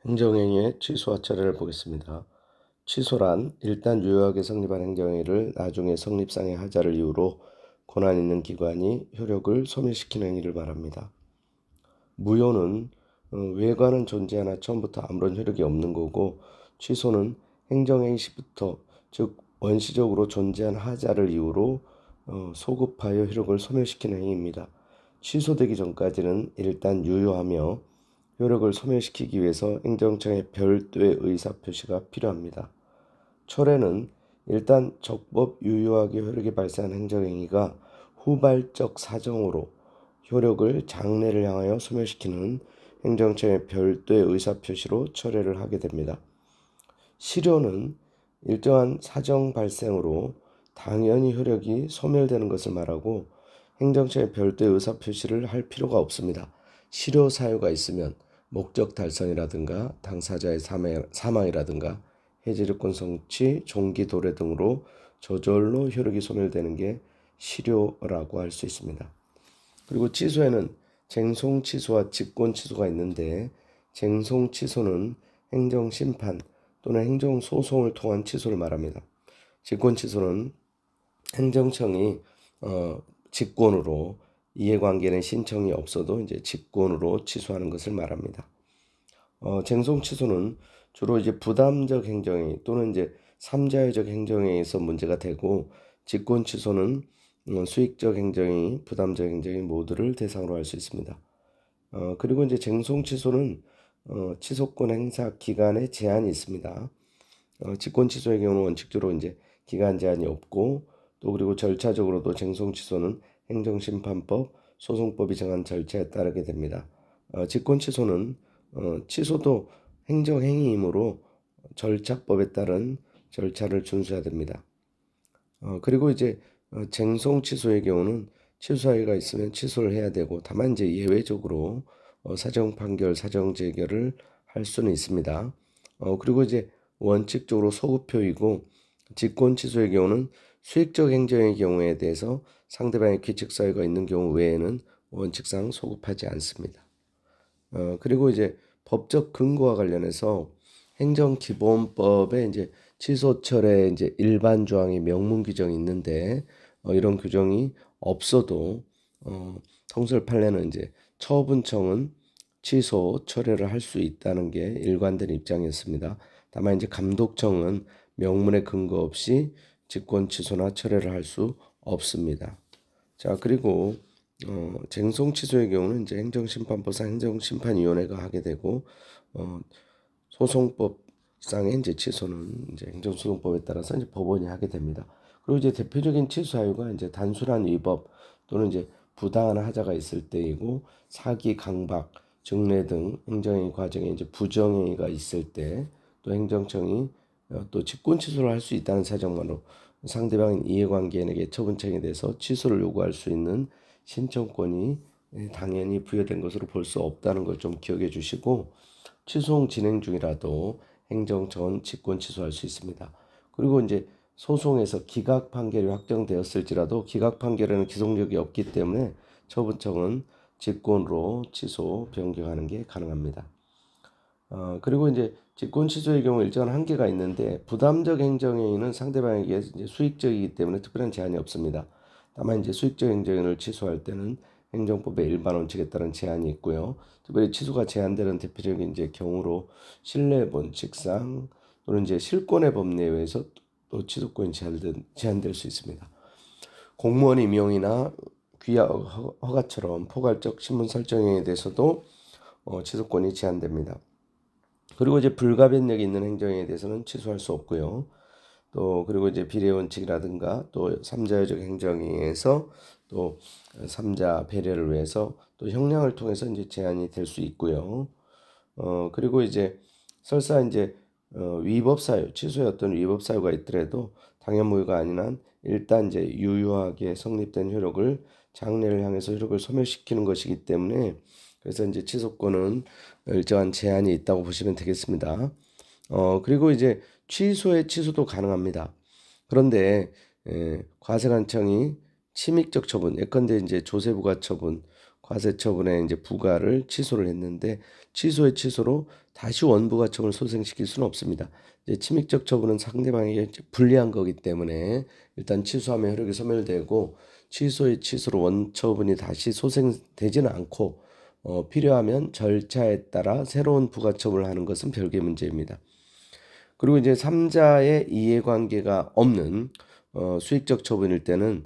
행정행위의 취소와 처리를 보겠습니다. 취소란 일단 유효하게 성립한 행정행위를 나중에 성립상의 하자를 이유로 권한 있는 기관이 효력을 소멸시키는 행위를 말합니다. 무효는 외과는 존재하나 처음부터 아무런 효력이 없는 거고, 취소는 행정행위 시부터, 즉 원시적으로 존재한 하자를 이유로 소급하여 효력을 소멸시키는 행위입니다. 취소되기 전까지는 일단 유효하며 효력을 소멸시키기 위해서 행정청의 별도의 의사표시가 필요합니다. 철회는 일단 적법 유효하게 효력이 발생한 행정행위가 후발적 사정으로 효력을 장래를 향하여 소멸시키는 행정청의 별도의 의사표시로 철회를 하게 됩니다. 실효는 일정한 사정 발생으로 당연히 효력이 소멸되는 것을 말하고, 행정청의 별도의 의사표시를 할 필요가 없습니다. 실효 사유가 있으면 목적 달성이라든가 당사자의 사망이라든가 해지력권 성취, 종기 도래 등으로 저절로 효력이 소멸되는 게 실효라고 할 수 있습니다. 그리고 취소에는 쟁송 취소와 직권 취소가 있는데, 쟁송 취소는 행정 심판 또는 행정 소송을 통한 취소를 말합니다. 직권 취소는 행정청이 직권으로 이해관계는 신청이 없어도 이제 직권으로 취소하는 것을 말합니다. 쟁송 취소는 주로 이제 부담적 행정행위 또는 이제 삼자유적 행정행위에서 문제가 되고, 직권 취소는 수익적 행정행위, 부담적 행정행위 모두를 대상으로 할 수 있습니다. 그리고 이제 쟁송 취소는 취소권 행사 기간에 제한이 있습니다. 직권 취소의 경우는 원칙적으로 이제 기간 제한이 없고, 또 그리고 절차적으로도 쟁송 취소는 행정심판법, 소송법이 정한 절차에 따르게 됩니다. 직권 취소는 취소도 행정행위이므로 절차법에 따른 절차를 준수해야 됩니다. 그리고 이제 쟁송 취소의 경우는 취소사유가 있으면 취소를 해야 되고, 다만 이제 예외적으로 사정 판결, 사정 재결을 할 수는 있습니다. 그리고 이제 원칙적으로 소급효이고, 직권 취소의 경우는 수익적 행정의 경우에 대해서 상대방의 규칙 사유가 있는 경우 외에는 원칙상 소급하지 않습니다. 그리고 이제 법적 근거와 관련해서 행정기본법에 이제 취소철에 이제 일반 조항의 명문 규정이 있는데, 이런 규정이 없어도 통설 판례는 이제 처분청은 취소 철회를 할 수 있다는 게 일관된 입장이었습니다. 다만 이제 감독청은 명문의 근거 없이 직권 취소나 철회를 할 수 없습니다. 자, 그리고 쟁송 취소의 경우는 이제 행정심판법상 행정심판위원회가 하게 되고, 소송법상의 이제 취소는 이제 행정소송법에 따라서 이제 법원이 하게 됩니다. 그리고 이제 대표적인 취소 사유가 이제 단순한 위법 또는 이제 부당한 하자가 있을 때이고, 사기, 강박, 증례 등 행정행위 과정에 이제 부정행위가 있을 때, 또 행정청이 또 직권 취소를 할 수 있다는 사정만으로 상대방인 이해관계인에게 처분청에 대해서 취소를 요구할 수 있는 신청권이 당연히 부여된 것으로 볼 수 없다는 걸 좀 기억해 주시고, 취소송 진행 중이라도 행정청은 직권 취소할 수 있습니다. 그리고 이제 소송에서 기각 판결이 확정되었을지라도 기각 판결에는 기속력이 없기 때문에 처분청은 직권으로 취소, 변경하는 게 가능합니다. 그리고 이제 직권 취소의 경우 일정한 한계가 있는데, 부담적 행정행위는 상대방에게 이제 수익적이기 때문에 특별한 제한이 없습니다. 다만 이제 수익적 행정행위를 취소할 때는 행정법의 일반 원칙에 따른 제한이 있고요. 특별히 취소가 제한되는 대표적인 이제 경우로 신뢰 원칙상 또는 이제 실권의 법 내외에서 또 취소권이 제한될 수 있습니다. 공무원 임용이나 귀하 허가처럼 포괄적 신분 설정에 대해서도 취소권이 제한됩니다. 그리고 이제 불가변력이 있는 행정에 대해서는 취소할 수 없고요. 또 그리고 이제 비례 원칙이라든가 또 삼자유적 행정에서 또 삼자 배려를 위해서 또 형량을 통해서 이제 제한이 될 수 있고요. 그리고 이제 설사 이제 위법 사유, 취소의 어떤 위법 사유가 있더라도 당연 무효가 아닌 한 일단 이제 유효하게 성립된 효력을 장래를 향해서 효력을 소멸시키는 것이기 때문에, 그래서 이제 취소권은 일정한 제한이 있다고 보시면 되겠습니다. 그리고 이제 취소의 취소도 가능합니다. 그런데 과세관청이 침익적 처분, 예컨대 이제 조세부가 처분, 과세 처분에 이제 부과를 취소를 했는데 취소의 취소로 다시 원부가 처분을 소생시킬 수는 없습니다. 이제 침입적 처분은 상대방에게 불리한 거기 때문에 일단 취소하면 효력이 소멸되고 취소의 취소로 원처분이 다시 소생되지는 않고 필요하면 절차에 따라 새로운 부가처분을 하는 것은 별개의 문제입니다. 그리고 이제 3자의 이해관계가 없는 수익적 처분일 때는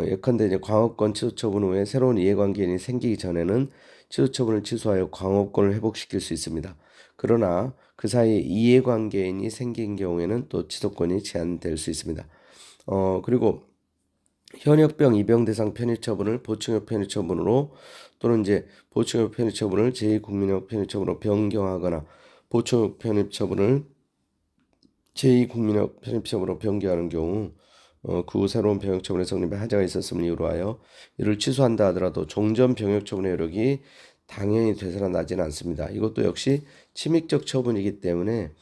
예컨대 이제 광업권 취소 처분 후에 새로운 이해관계인이 생기기 전에는 취소 처분을 취소하여 광업권을 회복시킬 수 있습니다. 그러나 그 사이에 이해관계인이 생긴 경우에는 또 취소권이 제한될 수 있습니다. 그리고 현역병 입영 대상 편입 처분을 보충역 편입 처분으로 또는 이제 보충역 편입 처분을 제2국민역 편입 처분으로 변경하거나 보충역 편입 처분을 제2국민역 편입 처분으로 변경하는 경우 그 후 새로운 병역 처분의 성립에 하자가 있었음을 이유로 하여 이를 취소한다 하더라도 종전 병역 처분의 효력이 당연히 되살아나지는 않습니다. 이것도 역시 침입적 처분이기 때문에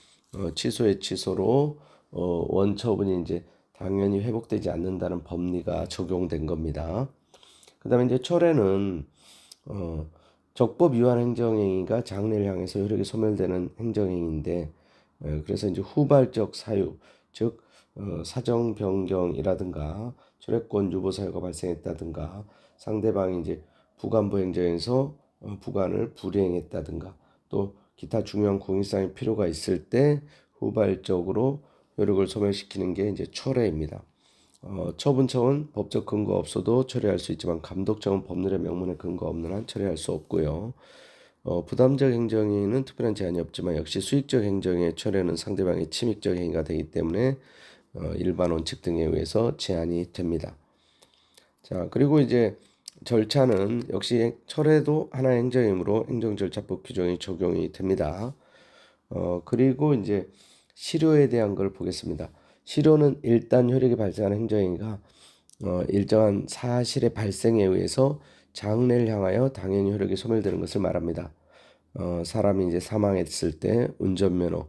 취소의 취소로 원처분이 이제 당연히 회복되지 않는다는 법리가 적용된 겁니다. 그 다음에 이제 철회는 적법 위반 행정행위가 장래를 향해서 효력이 소멸되는 행정행위인데 그래서 이제 후발적 사유, 즉 사정 변경이라든가 철회권 유보 사유가 발생했다든가 상대방이 이제 부관부 행정에서 부관을 불이행했다든가 또 기타 중요한 공익상의 필요가 있을 때 후발적으로 효력을 소멸시키는 게 이제 철회입니다. 처분청은 법적 근거 없어도 철회할 수 있지만 감독청은 법률의 명문에 근거 없는 한 철회할 수 없고요. 부담적 행정행위는 특별한 제한이 없지만 역시 수익적 행정의 철회는 상대방의 침입적 행위가 되기 때문에 일반 원칙 등에 의해서 제한이 됩니다. 자, 그리고 이제 절차는 역시 철회도 하나의 행정이므로 행정절차법 규정이 적용이 됩니다. 그리고 이제 실효에 대한 걸 보겠습니다. 실효는 일단 효력이 발생하는 행정행위가 일정한 사실의 발생에 의해서 장래를 향하여 당연히 효력이 소멸되는 것을 말합니다. 사람이 이제 사망했을 때 운전면허,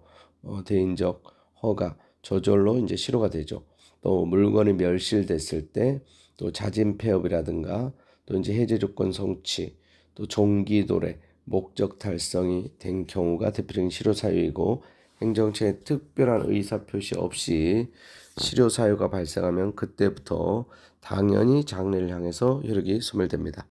대인적 허가, 저절로 이제 실효가 되죠. 또 물건이 멸실됐을 때, 또 자진 폐업이라든가, 또 이제 해제 조건 성취, 또 종기 도래, 목적 달성이 된 경우가 대표적인 실효 사유이고 행정처의 특별한 의사 표시 없이 실효 사유가 발생하면 그때부터 당연히 장래를 향해서 효력이 소멸됩니다.